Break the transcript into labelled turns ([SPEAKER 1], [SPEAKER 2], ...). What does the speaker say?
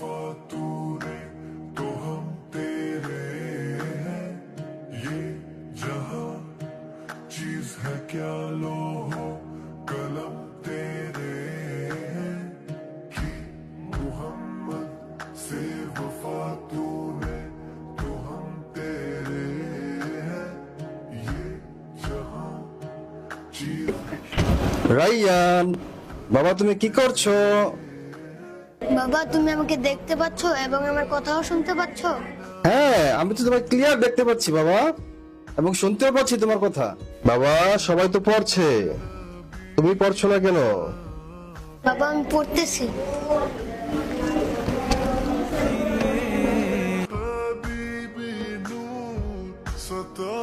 [SPEAKER 1] वफा तूने तो हम तेरे हैं, ये जहां चीज है क्या लोहो कलम तेरे हैं, कि मोहम्मद से वफा तूने तो हम तेरे हैं, ये जहां चीज।
[SPEAKER 2] রাইয়ান, বাবা তুমি কি করছো?
[SPEAKER 3] বাবা, তুমি আমাকে দেখতে পাচ্ছ এবং আমার কথাও শুনতে পাচ্ছ?
[SPEAKER 2] হ্যাঁ, আমি তো তোমাকে ক্লিয়ার দেখতে পাচ্ছি বাবা, এবং শুনতেও পাচ্ছি তোমার কথা। বাবা, সবাই তো পড়ছে, তুমি পড়ছো না কেন?
[SPEAKER 3] বাবা, আমি পড়তেছি।
[SPEAKER 1] حبيبي نور سطع